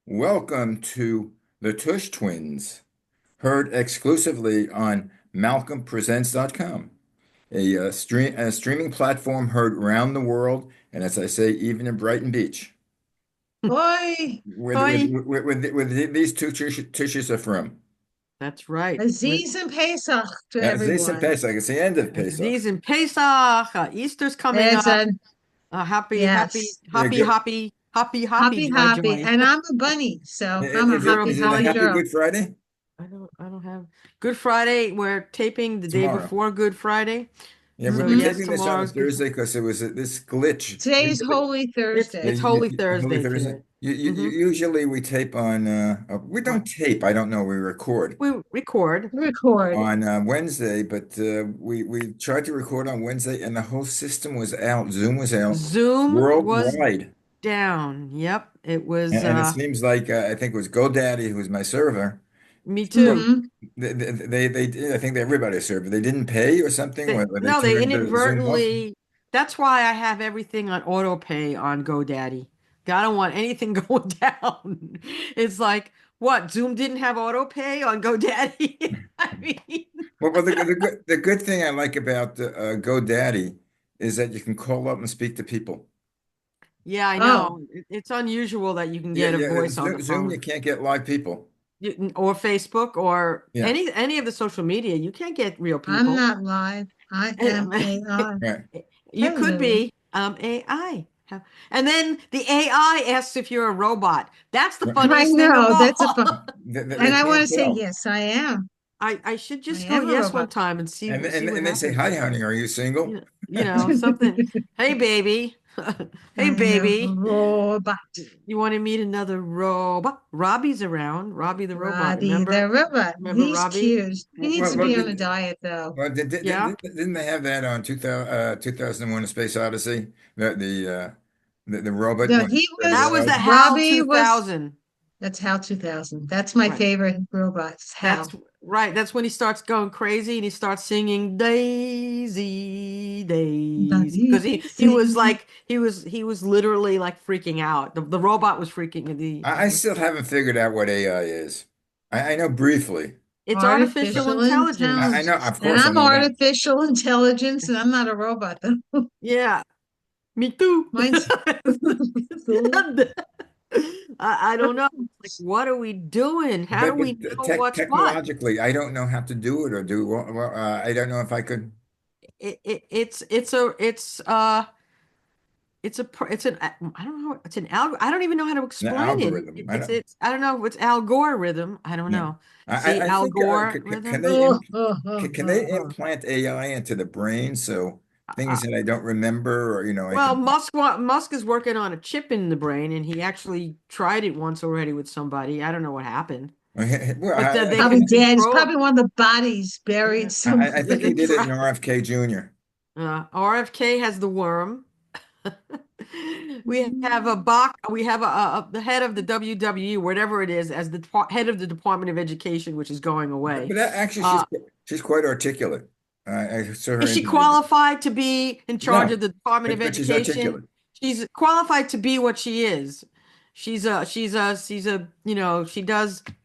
Welcome to the Tush Twins, heard exclusively on MalcolmPresents.com, a streaming platform heard around the world, and as I say, even in Brighton Beach, Oi, Hi. where these two tushes are from. That's right. Aziz and Pesach to This and everyone. Pesach, it's the end of Aziz Pesach. and Pesach. Easter's coming There's up. a Happy, happy, yes, Yeah, happy, good. happy, happy, happy, happy, joy, happy, joy. and I'm a bunny, so I'm a You're a happy, Is it a happy bunny. happy girl. Good Friday? I don't have Good Friday. We're taping the day Tomorrow. before Good Friday. Yeah, So we're yes, taping this on a tomorrow's Good Thursday because it was this glitch. Today's Holy Yeah, Thursday. It's Holy Holy Thursday Thursday. today. Hmm Usually we tape on, we don't tape, I don't know, we record We record. Record. on Wednesday, but we tried to record on Wednesday and the whole system was out. Zoom was out Zoom was worldwide. down. Yep, it was And it seems like, I think it was GoDaddy, who was my server. me Well, too. Hmm. they did, I think everybody server. They didn't pay or something when they No, they turned the Zoom off. inadvertently. That's why I have everything on auto pay on GoDaddy. I don't want anything going down. It's like, what? Zoom didn't have auto pay on GoDaddy? I mean, Well, the good thing I like about GoDaddy is that you can call up and speak to people. yeah, I Oh, know. It's unusual that you can Yeah, get a yeah. voice on the Zoom, you phone. can't get live people. Or Facebook or Yeah, any of the social media. You can't get real I'm people. not live. I am AI. right. You could Hello. be AI. And then the AI asks if you're a robot. That's the Right. I funniest thing of know that's a all. fun, They and I want can't to say tell. yes, I am. I should I just go am a yes one robot. time and see And see what and they say, "Hi, happens. honey, are you single?" Something. Hey, baby. Hey, I'm a baby. robot. You want to meet another robot? Robbie's around. Robbie the robot. Robbie the robot. Remember He's Robbie? cute. He needs Well, to well, be on a diet though. Yeah. didn't they have that on 2001: A Space Odyssey? The robot No, went he to the That was was the world. HAL Robbie was 2000. That's HAL 2000. That's my Right. favorite robots. That's HAL. right. That's when he starts going crazy and he starts singing Daisy, Daisy. Because he was Daisy. like he was literally like freaking out. The robot was freaking I still haven't figured out what AI is. I know briefly. it's artificial Artificial intelligence. I know, intelligence. of And course, I I'm know that. artificial intelligence and I'm not a robot though. Yeah, me too. Mine's I don't know. It's like, what are we doing? How do we But know what's what? technologically, I don't know how to do it or do well. I don't know if I could. It's an I don't know, it's an alg I don't even know how to The explain it. algorithm. I don't. It's I don't know, it's algorithm. I don't Yeah. know. See, I think algorithm. can they implant AI into the brain so Uh, things that I don't remember or I well, can. Musk is working on a chip in the brain, and he actually tried it once already with somebody. I don't know what happened, Well, but they probably can dead. It's control. probably one of the bodies Yeah, buried somewhere. I think he that's did it in right. RFK Jr. RFK has the worm. We have a We have the head of the WWE, whatever it is, as the head of the Department of Education, which is going away. But actually, Uh, she's quite articulate. I saw her is she interview. qualified to be in charge No, of the Department of but she's Education? articulate. She's qualified to be what she is. She does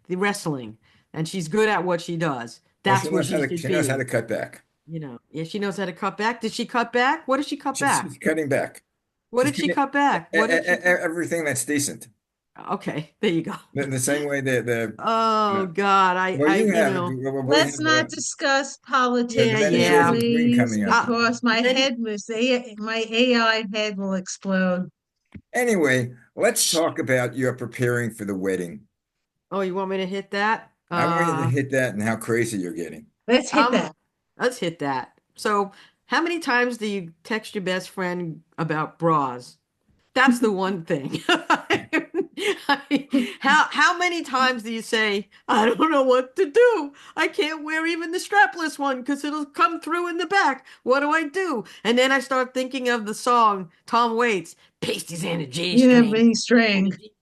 the wrestling and she's good at what she does. Well, That's where she should she knows how be. to cut back. Yeah, she knows how to cut back. Did she cut back? What did she cut She's back? cutting back. What She's did she cutting cut back? What did she cut? everything that's decent. Okay, there you go. The same way Oh God, well, we Let's have not discuss yeah, the politicians, yeah. Venezuelan Queen please, coming up. because Then my AI head will explode. Anyway, let's talk about your preparing for the wedding. Oh, you want me to hit that? I want you to hit that and how crazy you're getting. Let's hit Um, that. let's hit that. So, how many times do you text your best friend about bras? That's the one thing. How many times do you say, I don't know what to do. I can't wear even the strapless one because it'll come through in the back. What do I do? And then I start thinking of the song Tom Waits, Pasties and a G You have string. any And a string. G.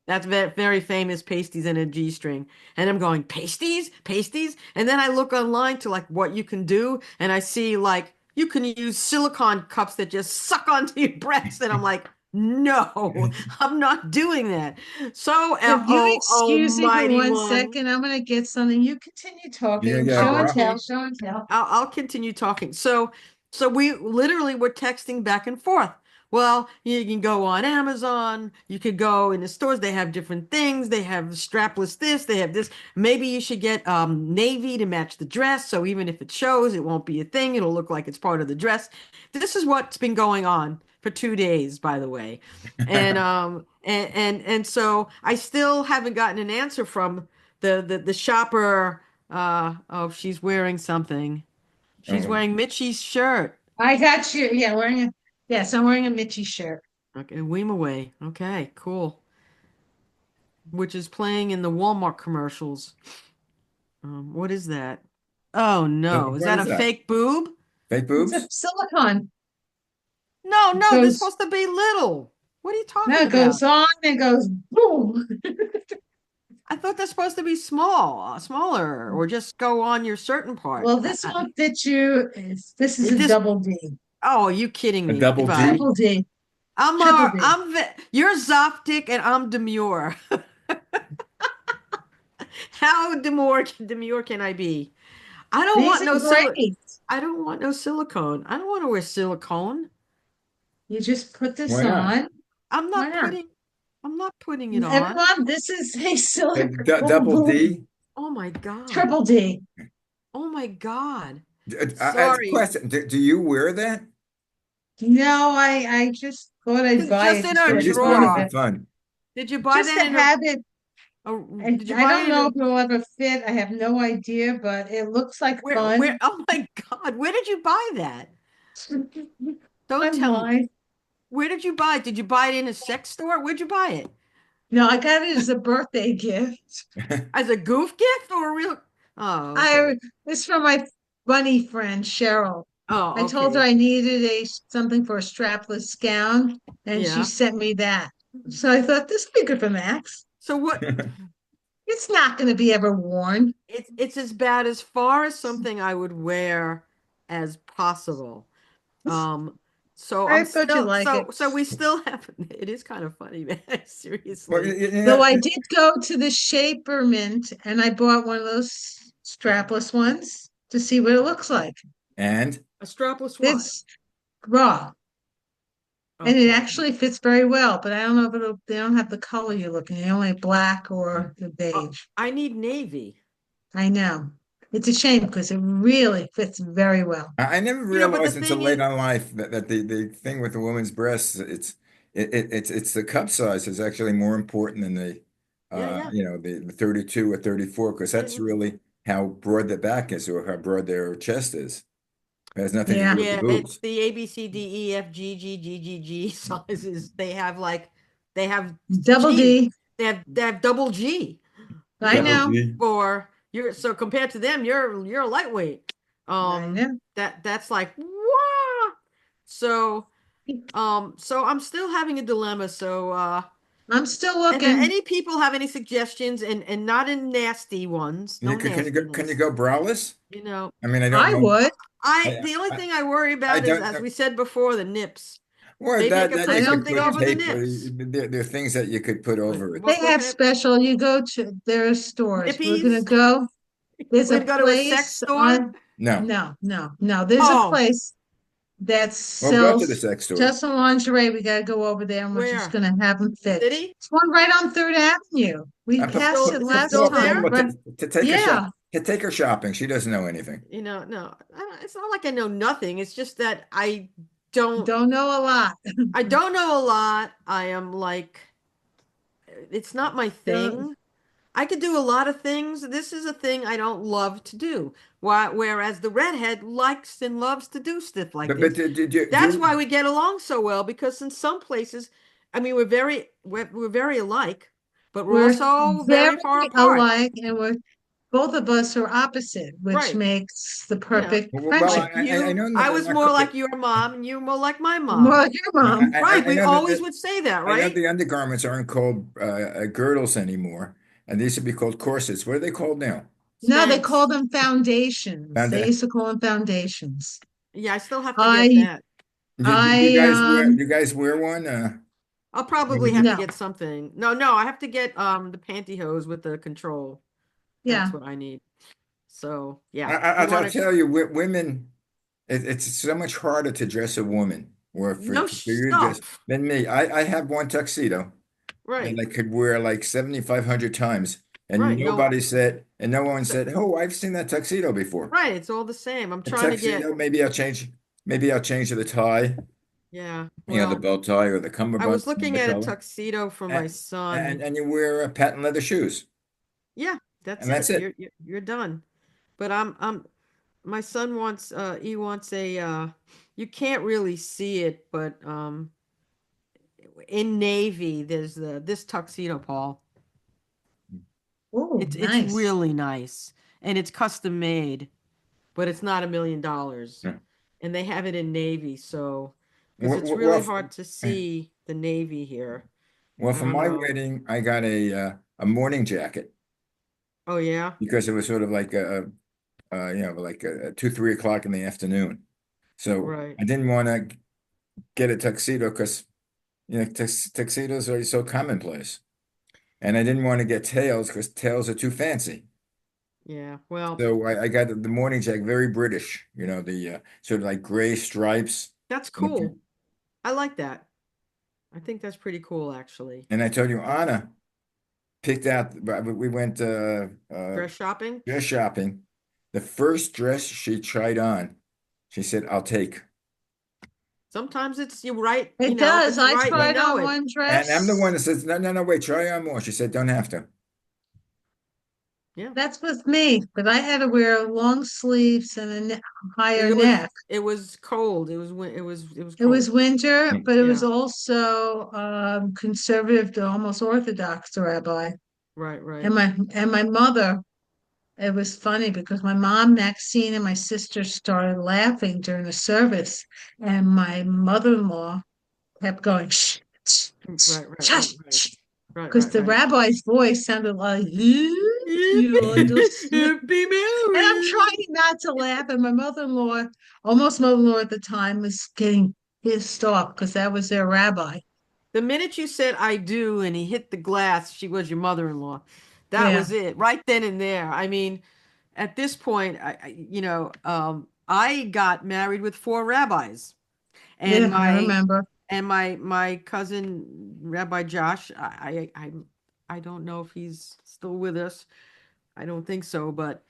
That's very famous pasties and a G string. And I'm going, pasties? Pasties? And then I look online to like what you can do, and I see like you can use silicone cups that just suck onto your breast. And I'm like, No, I'm not doing that. So, If you oh, excuse me for almighty one one. second, I'm gonna get something. You continue You're gonna talking. get a Show and Oh, bra? tell, okay. show and tell. I'll continue talking. So we literally were texting back and forth. Well, you can go on Amazon. You could go in the stores. They have different things. They have strapless this. They have this. Maybe you should get navy to match the dress. So even if it shows, it won't be a thing. It'll look like it's part of the dress. This is what's been going on for 2 days, by the way. And so I still haven't gotten an answer from the shopper. Oh, she's wearing something. She's Oh, wearing Mitchie's shirt. I got you. Yeah, yes, I'm wearing a Mitchie shirt. Okay, Weem away. Okay, cool. Which is playing in the Walmart commercials. What is that? Oh no, is what that is a that? fake boob? Fake It's a boobs? silicone. No, It no, they're goes, supposed to be little. What are you no, talking it goes about? on and goes boom. I thought they're supposed to be small, smaller, or just go on your certain part. Well, this won't fit you. This is It a just, double D. oh, are you kidding A me? double Bye. D? Triple D. I'm Triple D. you're Zoptic and I'm demure. How demure can I be? I don't These want are no great. I don't want no silicone. I don't want to wear silicone. You just put this Why not? on. I'm Why not not? putting I'm not putting it on. Everyone, this is a silicone Double boob. D? Oh my God. Triple D. Oh my God. As a Sorry. question, do you wear that? No, I just thought I'd It's buy just it in just Or our for you the just bought fun it of for drawer. it. fun? Did you buy Just that to in have it. did you I buy don't it in know a if it'll ever fit. I have no idea, but it looks like where fun. oh my God, where did you buy that? Don't tell me. Online. Where did you buy it? Did you buy it in a sex store? Where'd you buy it? No, I got it as a birthday gift. As a goof gift or a real? Oh, okay. I It's from my bunny friend Cheryl. I Oh, told her okay. I needed a something for a strapless gown, and she Yeah. sent me that. So I thought this would be good for Max. So what It's not going to be ever worn. it's as bad as far as something I would wear as possible. Um, so I'm I thought you'd still like it. so we still have it is kind of funny, man. Well, Seriously. Though I did go to the Shaper Mint and I bought one of those strapless ones to see what it looks like. and A strapless what? It's raw and it Okay. actually fits very well, but I don't know if they don't have the color you're looking. They only have black or the beige. I need navy. I know. It's a shame because it really fits very well. I never But the realized until thing late is, on life that the thing with the woman's breasts, it's the cup size is actually more important than the yeah, yeah, the 32 or 34 because yeah, that's yeah. really how broad the back is or how broad their chest is. It has nothing to do Yeah. with the Yeah, it's boobs. the A B C D E F G G G G G sizes. They have Double G's. D. They have double G. You I Double know, know. G. for you're so compared to them, you're a lightweight. I know. That's like what? So so I'm still having a dilemma. So I'm still and looking. any people have any suggestions and not in nasty ones, no Can you nastiness. go braless? You know, I mean, I don't I know. would. I I the only I, thing I worry I about is, don't as know. we said before, the nips. Well, Maybe I could that put I you could don't something put over the tape. nips. There are things that you could put over it. They What have can I special. You go to their stores. We're gonna nippies? go. There's We're a gonna go to a sex place store. on. No. No, no, no. There's a Oh, place that Well, go to the sells sex store. just some lingerie. We gotta go over there, and we're just where? gonna have them fit. City? It's one right on Third Avenue. We passed it Is it last still time, there? but To take her yeah, to take her shopping. She doesn't know anything. No, it's not like I know nothing. It's just that don't, don't know a lot. I don't know a lot. I am like, it's not my Don't, thing. I could do a lot of things. This is a thing I don't love to do. Whereas the redhead likes and loves to do stuff like But this. did you That's why we get along so well, because in some places, I mean, we're very alike, but we're we're also very very far apart. alike, and we're both of us are opposite, which Right. makes the You know, perfect well, friendship. like I you, know I that they're was not. more like your mom, and you were more like my More mom. like your mom. Right. I We know always would say that, I know right? the undergarments aren't called girdles anymore, and these should be called corsets. What are they called now? No, they call Spanx. them foundations. Found They used to call them foundations. Yeah, I still have to get I that. do you I guys wear do you guys wear one? I'll Maybe probably have to No, get something. No, no, I have to get the pantyhose with the control. That's yeah. what I need. So yeah, you I'll want to? tell you, women, it's so much harder to dress a woman or No for you to dress stuff. than me. I have one tuxedo that Right, I could wear like 7,500 times, and right. No, no one th- said, "Oh, I've seen that tuxedo before." right. It's all the same. I'm A trying to get. tuxedo, maybe I'll change the tie, Yeah. the Well, belt tie or the I cummerbund, was looking the at a color, tuxedo for my and son. you wear patent leather shoes, Yeah, that's and that's it. it. You're done. But I'm my son wants he wants a you can't really see it, but in navy there's this tuxedo, Paul. Oh, It's nice. really nice and it's custom made, but it's not $1 million. Yeah. And they have it in navy, so because Well, it's really hard to see the navy here. I for don't my know. wedding, I got a morning jacket Oh yeah? because it was sort of like like 2, 3 o'clock in the afternoon. So Right. I didn't want to get a tuxedo because tuxedos are so commonplace, and I didn't want to get tails because tails are too fancy. Yeah. Well, So I got the morning jacket, very British. The sort of like gray stripes. that's And cool. I like that. I think that's pretty cool actually. I told you, Anna picked out. We went Dress shopping? dress shopping. The first dress she tried on, she said, "I'll take." Sometimes it's you right, It if does. it's I right, you tried know on it. one And I'm the one dress. that says, "No, no, no, wait, try on more." She said, "Don't have to." Yeah. That's with me, but I had to wear long sleeves and higher neck. It was cold. It was It was cold. winter, Mm. but it was Yeah. also conservative to almost Orthodox rabbi. Right, right. And my mother, it was funny because my mom, Maxine, and my sister started laughing during the service, and my mother-in-law kept going, shh, shh, shh, Right, right, right, shush, right. shh, Right, because right, the right. rabbi's voice sounded like, you understand? Be And I'm merry. trying not to laugh, and my mother-in-law, almost mother-in-law at the time, was getting pissed off because that was their rabbi. The minute you said I do and he hit the glass, she was your mother-in-law. That Yeah, was it, right then and there. I mean, at this point, I got married with four rabbis, and yeah, I remember. my cousin Rabbi Josh. I don't know if he's still with us. I don't think so, but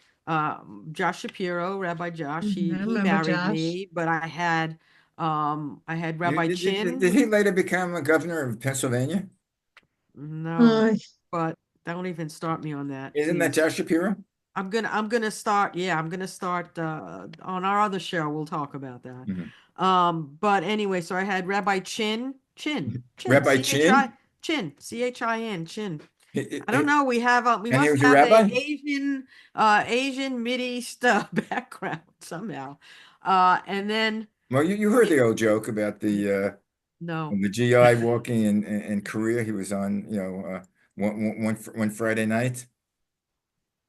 Josh Shapiro, Rabbi Josh, Mhm, I he remember married Josh. me, but I had Rabbi Did Chin. he later become a governor of Pennsylvania? No, Uh, but don't even start me on that, Isn't that please. Josh Shapiro? I'm gonna start, yeah, I'm gonna start on our other show, we'll talk about that. Mhm. But anyway, so I had Rabbi Rabbi C-H-I Chin? Chin. He- I don't he- know, we and he must was a have a rabbi? Asian Mideast background somehow. And then Well, you heard the old joke about no. the GI walking in Korea. He was on, one Friday night,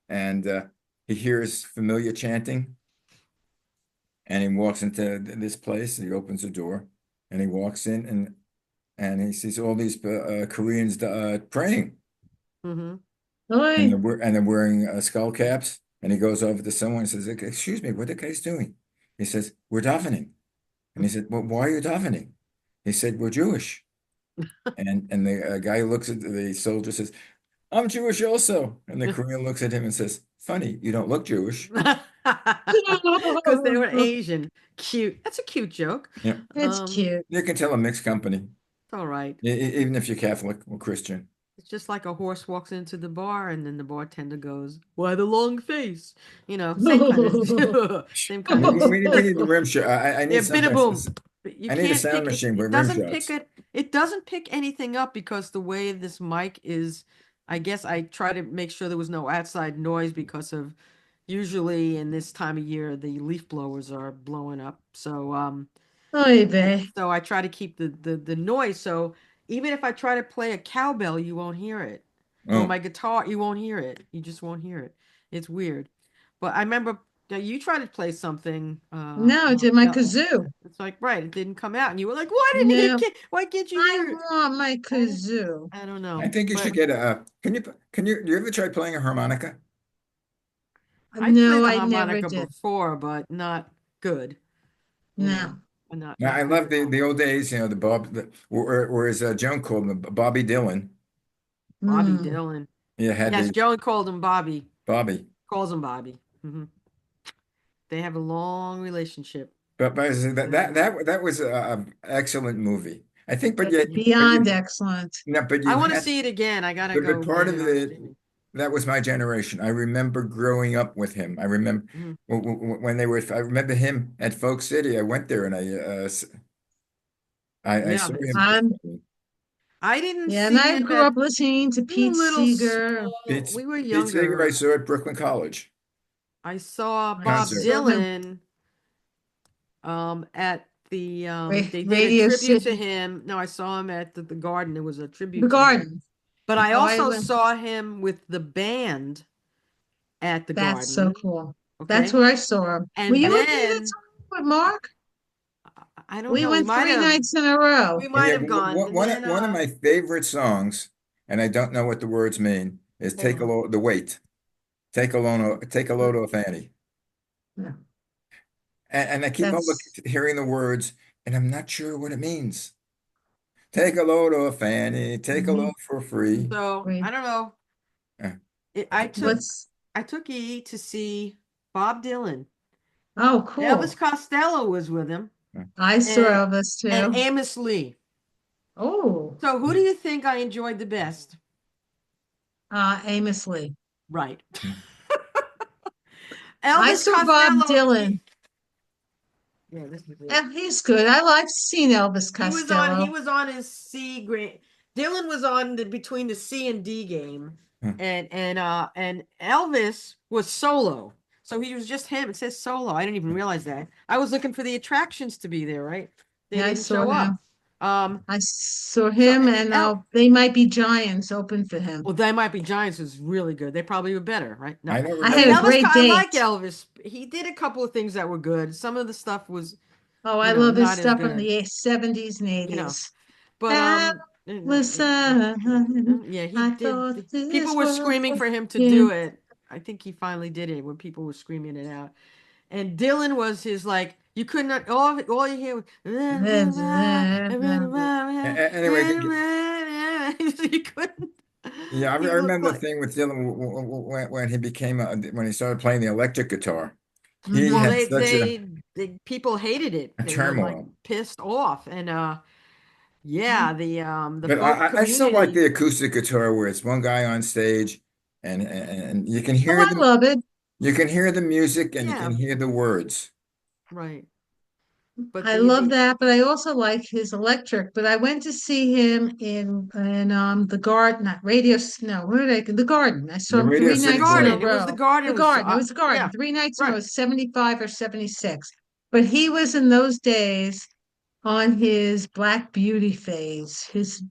and he hears familiar chanting, and he walks into this place, and he opens the door, and he walks in, and he sees all these Koreans praying, Mm-hmm. and Oi. they're wearing skull caps. And he goes over to someone and says, "Excuse me, what are the guys doing?" He says, "We're davening." And he said, "Well, why are you davening?" He said, "We're Jewish." And the guy who looks at the soldier says, "I'm Jewish also." And the Korean looks at him and says, "Funny, you don't look Jewish." Because they were Asian. Cute. That's a cute joke. Yeah, It's cute. you can tell a mixed company, It's all right. even if you're Catholic or Christian. It's just like a horse walks into the bar and then the bartender goes, "Why the long face?" Same kind of same kind of We need the rim shot. I yeah, need bida something. boom. But you I need a can't sound pick it. machine with It rim doesn't pick shots. it. It doesn't pick anything up because the way this mic is. I guess I try to make sure there was no outside noise because of usually in this time of year the leaf blowers are blowing up. Oy vey. So I try to keep the noise. So even if I try to play a cowbell, you won't hear it. Or Oh, my guitar, you won't hear it. You just won't hear it. It's weird. But I remember Now you tried to play something, No, I did my yeah, kazoo. it's like right, it didn't come out, and you were like, "Why didn't he? No, Why can't you I hear it?" want my I, kazoo. I don't I know, think you should but get a, do you ever try playing a harmonica? I've No, played the I never harmonica did. before, but not good. You know, No. Now, I not good love at all. the old days, the or as Joan called him, Bobby Dylan. Bobby Mm. Dylan. He had Yes, the Joan called him Bobby. Bobby. Calls him Bobby. They have a long relationship. But I said Uh, that was a excellent movie. I think, but It's yet, but beyond you, excellent. no, but I you want to had, see it again. I gotta but go part get of it on it, streaming. that was my generation. I remember growing up with him. I remember Mhm. when they were. I remember him at Folk City. I went there and I Yeah, saw him I'm performing. I didn't Yeah, and see I him grew at up listening to we were Pete little Seeger. small. We were Pete Seeger, I younger. saw at Brooklyn College I saw I Bob concert. saw him Dylan at the they did a Radio tribute to City, him. No, I saw him at the Garden. It was a the tribute to him. Garden. But I Oh, I also went. saw him with the band at the That's so Garden. cool. That's Okay. where I saw him. Were And you with me that then time with Mark? I don't We know, went 3 nights in a row. we And might yeah, have gone. And then one of my favorite songs, and I don't know what the words mean, is hold "Take a on. Load," the weight. Take a load off Annie. Yeah, And I keep on that's hearing the words, and I'm not sure what it means. Take a load off Annie. Take a mhm, load for free. So great. I don't know. Uh, It, but What's I took E to see Bob Dylan. Oh, Elvis cool. Costello was with him, I saw and Elvis too. Amos Lee. Oh, So who do you think I enjoyed the best? Amos Lee. Right. I Elvis saw Bob Costello. Dylan. Yeah, this is it. Yeah, he's good. I like seeing Elvis He Costello. was on his C grade. Dylan was on between the C and D game, and Elvis was solo. So he was just him. It says solo. I didn't even realize that. I was looking for the attractions to be there, right? They Yeah, I didn't saw show him. up. Um, I saw so him, and El They Might Be Giants open for him. well, They Might Be Giants was really good. They probably were better, right? No, I don't I I mean had a remember. Elvis. great I date. like Elvis. He did a couple of things that were good. Some of the stuff was, Oh, I love his not as stuff from good. the 70s and You know, 80s. but Listen, yeah, he I did. thought People this were was screaming for him to do him. it. I think he finally did it when people were screaming it out. And Dylan was his like you could not all you hear was Anyway, you couldn't yeah, I he looked remember the like thing with Dylan when he became when he started playing the electric guitar. He well Hmm. had such they people hated it. a They were like turmoil. pissed off and yeah, the But folk I still like community the acoustic guitar where it's one guy on stage and Oh, I love it. you can hear the music and you can yeah, hear the words. right. But I love that, but I also like his electric. But I went to see him in the Garden, not Radio. No, where did I? The Garden. I saw The him Radio three the City nights in a garden. Garden. It was the row. garden The we Garden. It saw. was the Garden. Yeah, 3 nights in a row, right. 75 or 76. But he was in those days on his Black Beauty phase, his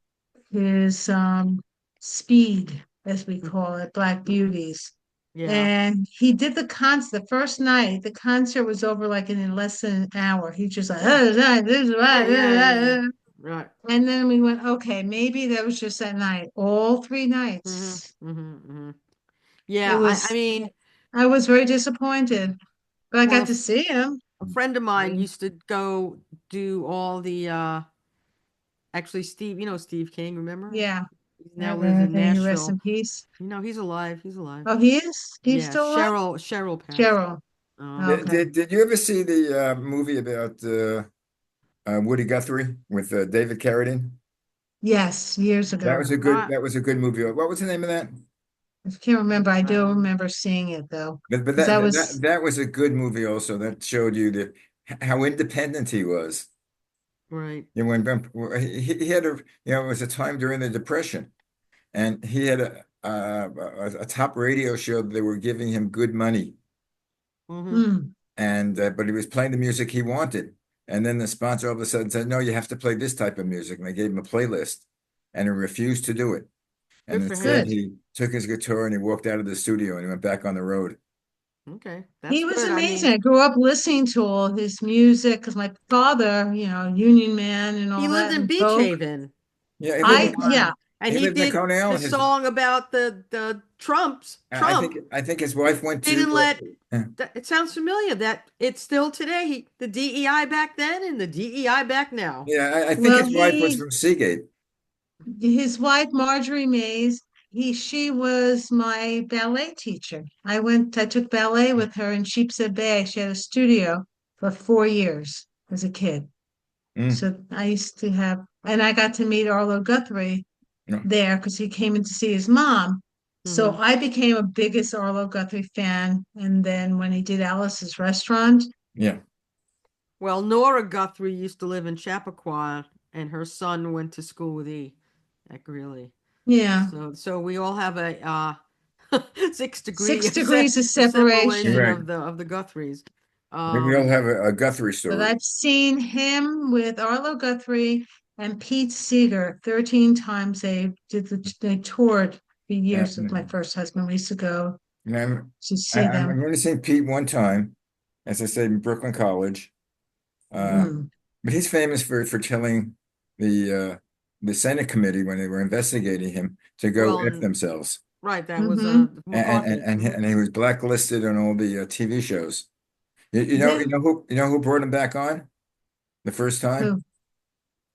speed, as we call it, Black Beauties. Yeah. And he did the concert the first night. The concert was over like in less than an hour. He just like, Yeah. Yeah. Right. and then we went, okay, maybe that was just that night. All 3 nights. It Yeah, I was, mean, I was very disappointed, but I well, got to see him. a friend of mine Mm. used to go do all the actually Steve, Steve King, remember? Yeah. He now lives in May he rest Nashville. in peace. He's alive. He's alive. Oh, he is? He's Yeah, still alive? Cheryl passed. Cheryl. Yeah. Okay. Did you ever see the movie about Woody Guthrie with David Carradine? Yes, years ago. Not That was a good movie. What was the name of that? I can't remember. I do um remember seeing it though, But because I was, that was a good movie also. That showed you how independent he was. right. You know, he had it was a time during the Depression, and he had a top radio show. They were giving him good money, Hmm. mm, and but he was playing the music he wanted. And then the sponsor all of a sudden said, "No, you have to play this type of music." And they gave him a playlist, and he refused to do it. And Good for instead, him. good. he took his guitar and he walked out of the studio and he went back on the road. Okay, that's He was good. I amazing. mean, I grew up listening to all his music because my father, Union Man and he all lived that, in and Beach Vogue. Haven Yeah, for a Yeah, while, and he he lived in did Coney the Island. His song about the Trumps. Trump I think his wife went to. didn't let. Uh, It sounds familiar. That it's still today. The DEI back then and the DEI back now. yeah, I think well, his wife was from Seagate. his wife, Marjorie Mays, she was my ballet teacher. I took ballet with her in Sheepshead Bay. She had a studio for 4 years as a kid. Mm, So I used to and I got to meet Arlo Guthrie no, there because he came in to see his mom. So Hmm. I became a biggest Arlo Guthrie fan. And then when he did Alice's Restaurant, yeah. Well, Nora Guthrie used to live in Chappaqua, and her son went to school with E. At Greeley. yeah, So we all have a 6 degree 6 degrees of separation Right. separation. of the Guthries. We all Um, have a Guthrie But story. I've seen him with Arlo Guthrie and Pete Seeger 13 times. They toured for Uh, years with my first husband. We used to go and to see I'm them. going to see Pete one time, as I said, in Brooklyn College. Uh, Mm. but he's famous for telling the Senate committee when they were investigating him to go F well, themselves. right, that was Hmm. McCarthy. Mhm. And he was blacklisted on all the TV shows. Yeah. You know who brought him back on the first time? Who? Ed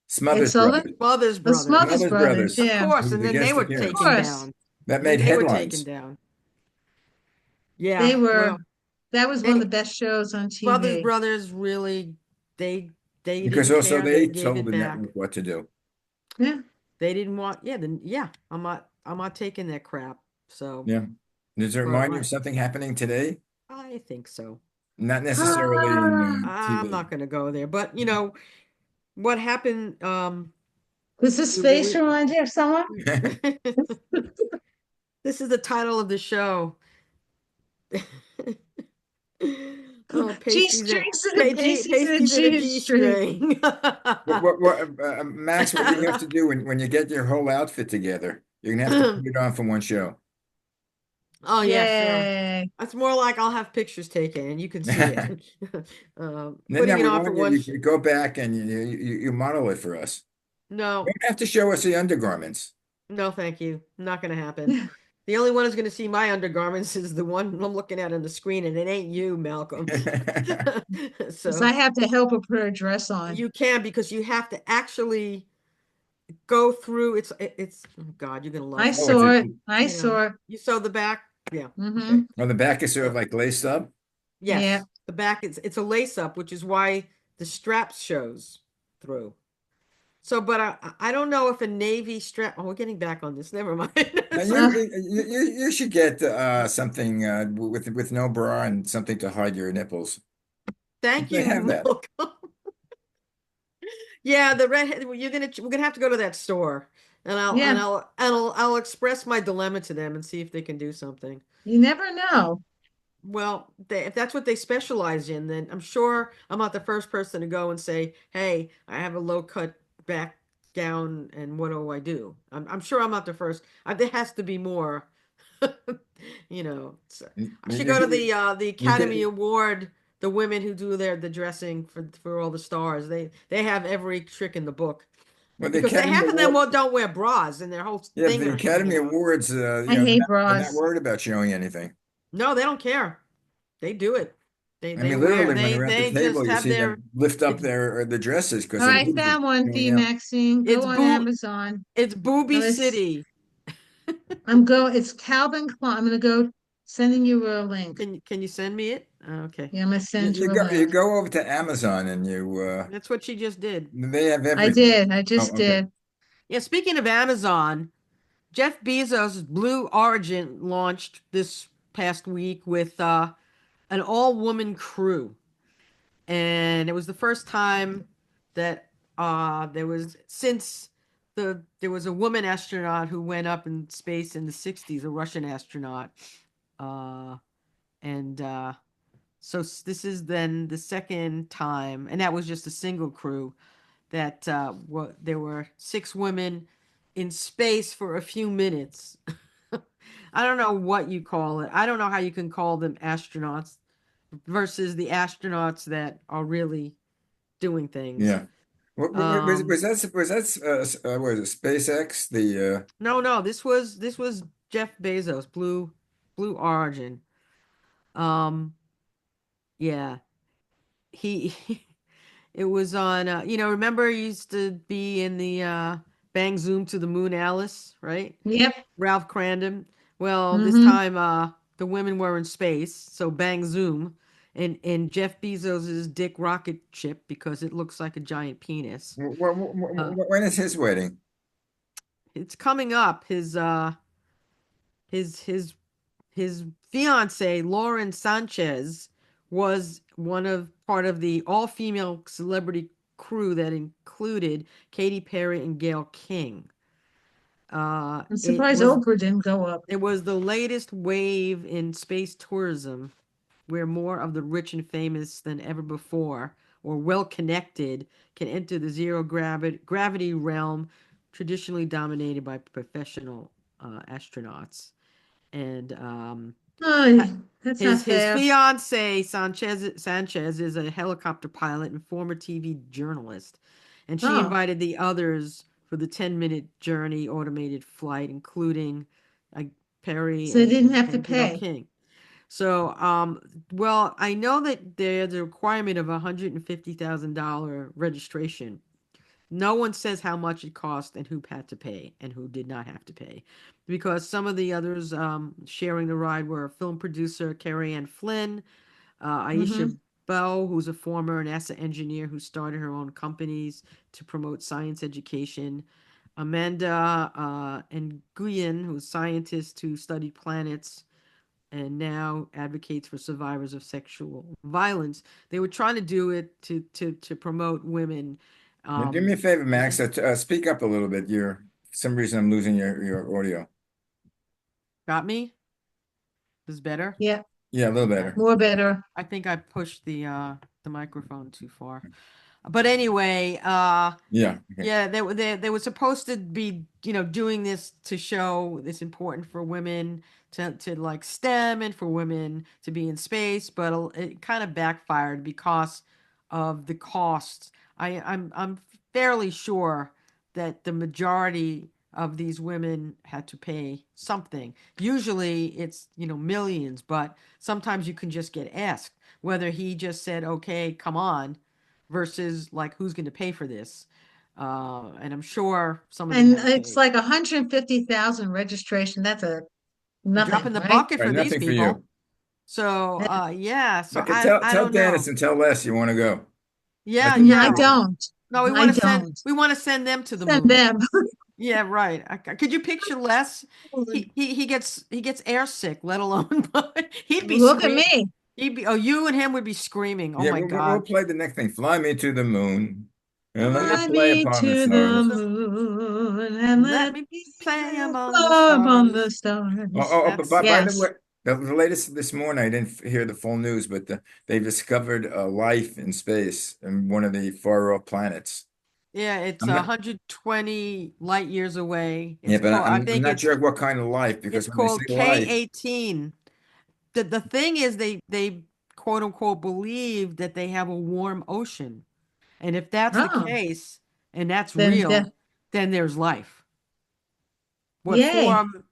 Smothers Sullivan? Brothers. Mother's The brothers. Smothers Smothers Brothers. Brothers. Of Yeah. He course, was and a then they guest were Of appearance. taken course. down. That Then made they were taken headlines down. Yeah, They were, well, that was one of they the best shows on Mother's TV. brothers really they they because didn't also care. They they gave told it the back. network what to do. Yeah. They didn't want, yeah, then yeah, I'm not taking that crap. So, Yeah. Does it but remind you of right, something happening today? I think so. Not necessarily in Ah, I'm TV. not going to go there, but what happened does this face we remind you of someone? this is the title of the show. Oh, G-strings and pasties and pasties and a G-string. G-string. Max, what you have to do when you get your whole outfit together, you're gonna have to put it on for one show. Oh yeah, sure. Yay. That's more like I'll have pictures taken and you can see it. Then Putting it we on for want one. you go back and you model it for us. You No, don't have to show us the undergarments. no, thank you. Not going to happen. The only one who's going to see my undergarments is the one I'm looking at on the screen, and it ain't you, Malcolm. Because So I have to help her put her dress on. you can because you have to actually go through. It's oh God, you're gonna love I Oh, this. it's saw a, it. I Yeah, saw it. you sew the back. Yeah, okay. Hmm. well, the back is sort of So like laced up. Yeah. yes, the back is it's a lace up, which is why the strap shows through. So, but I don't know if a navy strap. Oh, we're getting back on this. Never mind. Now So, you should get something with no bra and something to hide your nipples. thank They you, have that. Malcolm. Yeah, the redhead. We're gonna have to go to that store, and Yeah. I'll express my dilemma to them and see if they can do something. You never know. Well, if that's what they specialize in, then I'm sure I'm not the first person to go and say, "Hey, I have a low cut back gown, and what do I do?" I'm sure I'm not the first. There has to be more. I should go to the You get Academy Award. The women who do the dressing for all the stars, they have every trick in the book well the because they Academy half of them Award. don't wear bras and their whole Yeah, thing the are hanging Academy out. Awards. I hate They're not bras. worried about showing anything. No, they don't care. They do it. I They mean, wear literally, when they they're at the they table, just you have see their them lift up it's the dresses All because their right, boobs are found one for showing you, out. Maxine. Go it's on boo Amazon. it's booby Now this, city. it's Calvin Klein. I'm gonna go sending you a link. Can you send me it? Okay. Yeah, I'm gonna send you a You link. go over to Amazon and That's what she just did. they have I everything. did. I Oh, just okay. did. Yeah, speaking of Amazon, Jeff Bezos' Blue Origin launched this past week with an all-woman crew. And it was the first time that there was since there was a woman astronaut who went up in space in the 60s, a Russian astronaut. Uh and So this is then the second time, and that was just a single crew that there were 6 women in space for a few minutes. I don't know what you call it. I don't know how you can call them astronauts versus the astronauts that are really doing things. Yeah. Um, Was it SpaceX? no, this was Jeff Bezos, Blue Origin. Um, yeah, he it was on. Remember he used to be in the Bang Zoom to the Moon, Alice, right? Yep. Ralph Crandon. Well, this Mm-hmm. time the women were in space, so bang zoom, and Jeff Bezos's dick rocket ship because it looks like a giant penis. When is his wedding? It's coming up. His fiance Lauren Sanchez was part of the all-female celebrity crew that included Katy Perry and Gayle King. I'm It surprised was Oprah didn't go up. it was the latest wave in space tourism, where more of the rich and famous than ever before, or well connected, can enter the zero gravity realm, traditionally dominated by professional astronauts. And Oh, that's not his fair. fiance Sanchez is a helicopter pilot and former TV journalist, and she Oh, invited the others for the 10-minute journey automated flight, including uh, Perry so they didn't have to and Gail pay. King. So, well, I know that there's a requirement of $150,000 registration. No one says how much it cost and who had to pay and who did not have to pay. Because some of the others sharing the ride were film producer Carrie Ann Flynn, Mm-hmm. Aisha Bell, who's a former NASA engineer who started her own companies to promote science education, Amanda Nguyen, who's a scientist who studied planets and now advocates for survivors of sexual violence. They were trying to do it to promote women. Now, do me a favor, Max. And Speak up a little bit. For some reason, I'm losing your audio. got me. This is better. Yeah, Yeah, a little Okay. better. more better. I think I pushed the microphone too far. But anyway, Yeah. Okay. yeah, they were supposed to be, doing this to show it's important for women to like STEM and for women to be in space, but it kind of backfired because of the cost. I'm fairly sure that the majority of these women had to pay something. Usually it's, millions, but sometimes you can just get asked whether he just said, "Okay, come on," versus like who's going to pay for this. And I'm sure some of them And had to it's pay. like 150,000 registration. That's a A drop nothing, in the right? bucket All for right, these nothing for people. you. So Yeah. yeah, so Okay, I tell don't Dennis know. and tell Les you want to go. I Yeah, think No, you're I yeah. going. don't. No, I don't. we want to send them to the Send moon. them. Yeah, right. Could you picture Les? He gets air sick, let alone he'd be Look at screaming. me. You and him would be screaming. Oh Yeah, my we'll God. play the next thing. Fly me to the moon and let me Fly play me upon the to To the stars. the moon and Let let me me play go among the far upon the stars. stars. But That's by the way, Yes. the latest this morning, I didn't hear the full news, but they discovered life in space in one of the far off planets. Yeah, it's I'm not, 120 light years away. yeah, It's but called, I I'm think not sure what kind of life it's because when they say called life, K18. The thing is they quote unquote believe that they have a warm ocean. And if that's the Oh, case and that's then real, then there's life. What yay. form?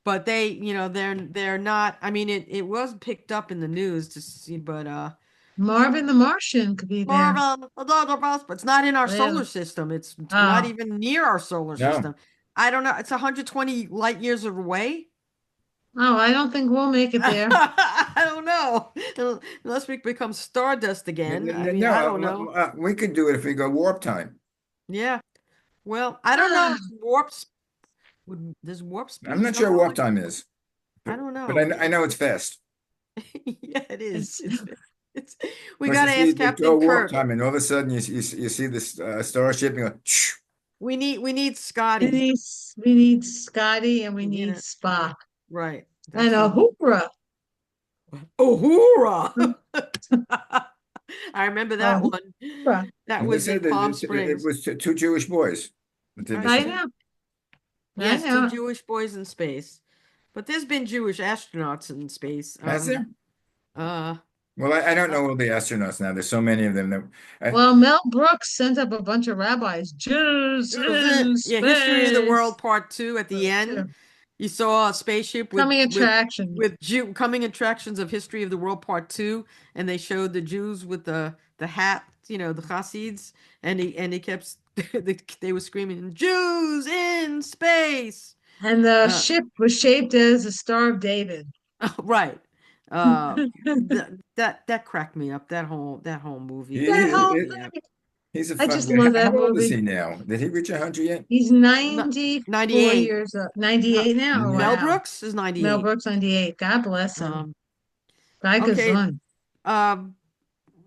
But they're not. I mean, it was picked up in the news to see, but Marvin the Martian could be there. Marvel, but it's not in our Yeah. solar system. It's not Oh, even near our solar no, system. I don't know. It's 120 light years away. oh, I don't think we'll make it there. I don't know. Unless we become stardust again. I mean, no, I don't know. we could do it if we go warp time. Yeah. Well, I don't know Ah, if does warp I'm speed not go sure all warp the time is, I don't but know. I know it's fast. Yeah, it is. it's It's we Because got you to see, ask they go Captain warp Kirk. time, and all of a sudden you see this starship, and you go, shh. We need we Scotty. need we need Scotty and we You need know, Spock right. and That's a who. hoopra. Oh, hoorah! I remember A that one. hoopra. That And they was said in that Palm it Springs. was two Jewish boys that did Right. this I thing. know. I Yes, two know. Jewish boys in space. But there's been Jewish astronauts in space. Has there? Uh, Well, I don't uh, know all the astronauts now. There's so many of them that Well, Mel Brooks sent up a bunch of rabbis, Jews in yeah, History of the World space. Part Two. At the Yeah. end, you saw a spaceship Coming attraction. with Jew coming attractions of History of the World Part Two, and they showed the Jews with the hat, the Hasids, and he kept they were screaming Jews in space. And the Uh, ship was shaped as a Star of David. right. Uh, that cracked me up. That whole movie That cracked whole me up. thing. he's a I fun just guy. love How that old is movie. he now? Did he reach 100 yet? He's No, 94 98. years old. 98 now? Oh, Mel wow. Brooks is Mel 98. Brooks, 98. God bless him. Um, Guy okay. Gazun. Um,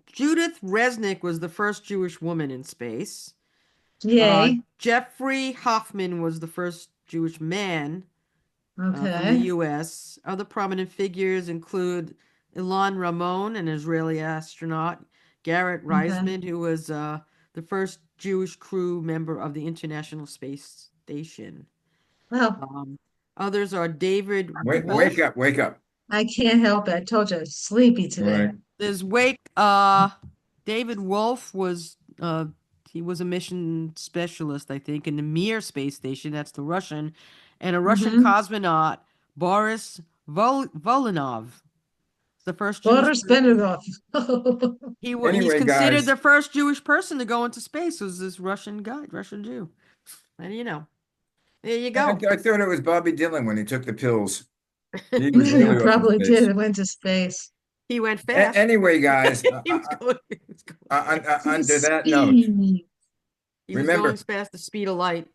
Judith Resnick was the first Jewish woman in space. Yay. Jeffrey Hoffman was the first Jewish man from the Okay. U.S. Other prominent figures include Ilan Ramon, an Israeli astronaut, Garrett Okay. Reisman, who was the first Jewish crew member of the International Space Station. Well, Um, Others are David Wake Wolf. up, wake up. I can't help it. I told you I was sleepy today. Right. There's Wake. David Wolf was he was a mission specialist, I think, in the Mir space station. That's the Russian, and a Russian Mm-hmm. cosmonaut, Boris Volynov, the first Jewish Boris person. Benedov. He's Anyway, considered guys, the first Jewish person to go into space. Was this Russian guy, Russian Jew? And there you go. I thought it was Bobby Dylan when he took the pills. He was You really off in probably space. did. It went to space. He went fast. Anyway, guys, He was going fast. under that note, Speed. He was going remember, as fast as speed of light.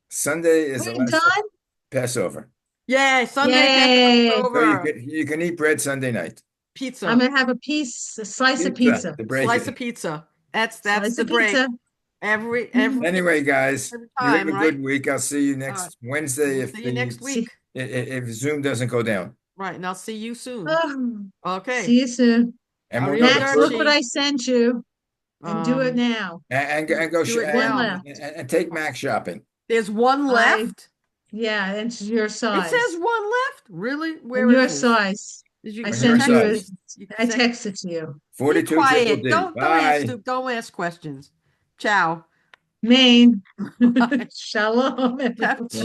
Sunday is the We're last done? Passover. Yay, Sunday Yay. So Passover. you can eat bread Sunday night. I'm Pizza. gonna have a slice of Pizza pizza. to break Slice it. of pizza. That's Slice the of break. pizza. Every Anyway, guys, you have time, a right? good week. I'll see you All right. next Wednesday We'll if see you next See, week. if Zoom doesn't go down. Right, and I'll see you soon. oh, Okay. see you soon. And we'll know the Max, look first what Arrivederci. I sent you and do it Um, now. and go do it One now. left. and take Max shopping. There's one I, left. yeah, it's your It size. says one left. Really? And Where your is this? size. Did you I And your sent you, size. I texted to you. Be 42 triple quiet. D. Bye. Don't ask questions. Ciao. Maine. Bye. Shalom, everyone.